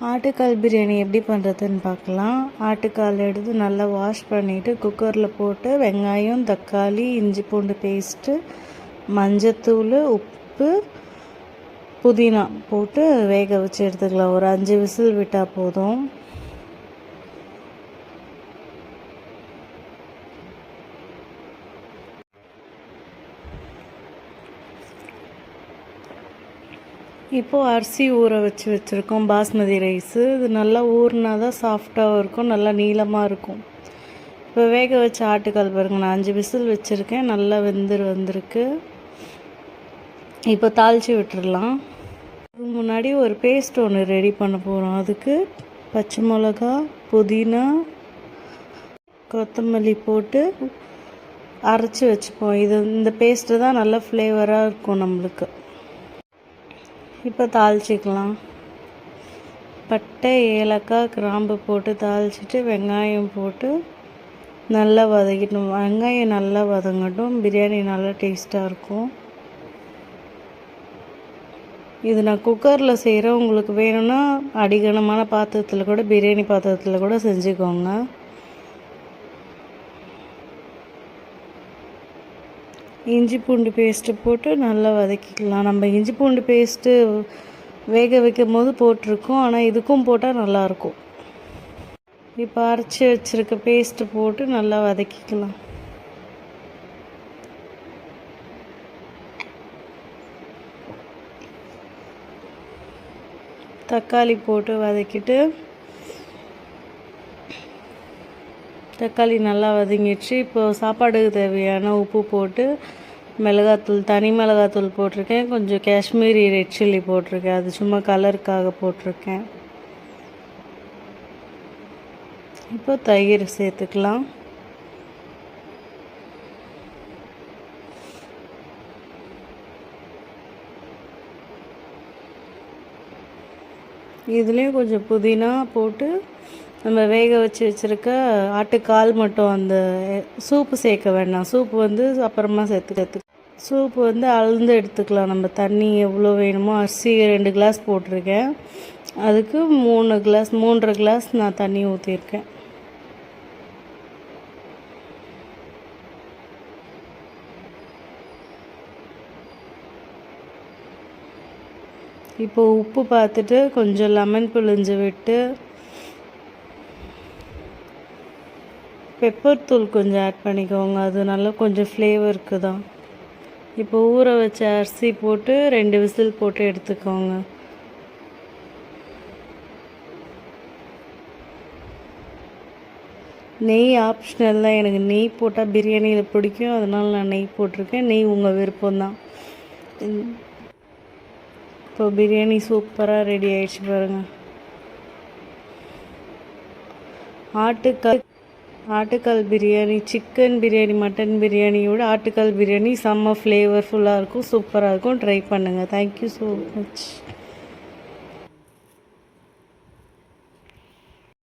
ஆட்டுக்கால் பிரியாணி எப்படி பண்ணுறதுன்னு பார்க்கலாம். ஆட்டுக்கால் எடுத்து நல்லா வாஷ் பண்ணிவிட்டு குக்கரில் போட்டு வெங்காயம், தக்காளி, இஞ்சி பூண்டு பேஸ்ட்டு, மஞ்சத்தூள், உப்பு, புதினா போட்டு வேக வச்சு எடுத்துக்கலாம். ஒரு 5 விசில் விட்டால் போதும். இப்போது அரிசி ஊற வச்சுருக்கோம், பாஸ்மதி ரைஸு. இது நல்லா ஊறினா தான் சாஃப்டாகவும் இருக்கும், நல்லா நீளமாக இருக்கும். இப்போ வேக வச்ச ஆட்டுக்கால் பாருங்கள், நான் 5 விசில் வச்சுருக்கேன், நல்லா வந்திருக்கு. இப்போ தாளித்து விட்டுடலாம். அதுக்கு முன்னாடி ஒரு பேஸ்ட் ஒன்று ரெடி பண்ண போகிறோம். அதுக்கு பச்சை மிளகா, புதினா, கொத்தமல்லி போட்டு அரைச்சி வச்சுப்போம். இந்த பேஸ்ட்டு தான் நல்லா ஃப்ளேவராக இருக்கும் நம்மளுக்கு. இப்போ தாளிச்சிக்கலாம். பட்டை, ஏலக்காய், கிராம்பு போட்டு தாளிச்சிட்டு வெங்காயம் போட்டு நல்லா வதக்கிட்டோம். வெங்காயம் நல்லா வதங்கட்டும், பிரியாணி நல்லா டேஸ்ட்டாக இருக்கும். இது நான் குக்கரில் செய்கிறேன். உங்களுக்கு வேணும்னா அடிகனமான பாத்திரத்தில் கூட, பிரியாணி பாத்திரத்தில் கூட செஞ்சுக்கோங்க. இஞ்சி பூண்டு பேஸ்ட்டு போட்டு நல்லா வதக்கிக்கலாம். நம்ம இஞ்சி பூண்டு பேஸ்ட்டு வேக வைக்கும் போது போட்டிருக்கோம், ஆனால் இதுக்கும் போட்டால் நல்லாயிருக்கும். இப்போ அரைச்சி வச்சுருக்க பேஸ்ட்டு போட்டு நல்லா வதக்கிக்கலாம். தக்காளி போட்டு வதக்கிட்டு, தக்காளி நல்லா வதங்கிடுச்சு. இப்போது சாப்பாடுக்கு தேவையான உப்பு போட்டு, மிளகாத்தூள், தனி மிளகாத்தூள் போட்டிருக்கேன், கொஞ்சம் காஷ்மீரி ரெட் சில்லி போட்டிருக்கேன், அது சும்மா கலருக்காக போட்டிருக்கேன். இப்போ தயிர் சேர்த்துக்கலாம். இதுலேயும் கொஞ்சம் புதினா போட்டு நம்ம வேக வச்சுருக்க ஆட்டுக்கால் மட்டும், அந்த சூப்பு சேர்க்க வேண்டாம். சூப்பு வந்து அப்புறமா சேர்த்து சூப்பு வந்து அளந்து எடுத்துக்கலாம். நம்ம தண்ணி எவ்வளோ வேணுமோ, அரிசி 2 கிளாஸ் போட்டிருக்கேன், அதுக்கு 3.5 கிளாஸ் நான் தண்ணி ஊற்றிருக்கேன். இப்போது உப்பு பார்த்துட்டு கொஞ்சம் லெமன் பிழிஞ்சு விட்டு, பெப்பர் தூள் கொஞ்சம் ஆட் பண்ணிக்கோங்க, அது நல்லா கொஞ்சம் ஃப்ளேவருக்கு தான். இப்போ ஊற வச்ச அரிசி போட்டு 2 விசில் போட்டு எடுத்துக்கோங்க. நெய் ஆப்ஷனல் தான். எனக்கு நெய் போட்டால் பிரியாணியில் பிடிக்கும், அதனால் நான் நெய் போட்டிருக்கேன். நெய் உங்கள் விருப்பம்தான். இப்போ பிரியாணி சூப்பராக ரெடி ஆகிடுச்சு பாருங்கள். ஆட்டுக்கால் பிரியாணி, சிக்கன் பிரியாணி, மட்டன் பிரியாணியோட ஆட்டுக்கால் பிரியாணி செம்ம ஃப்ளேவர்ஃபுல்லாக இருக்கும், சூப்பராக இருக்கும். ட்ரை பண்ணுங்கள். Thank you so much.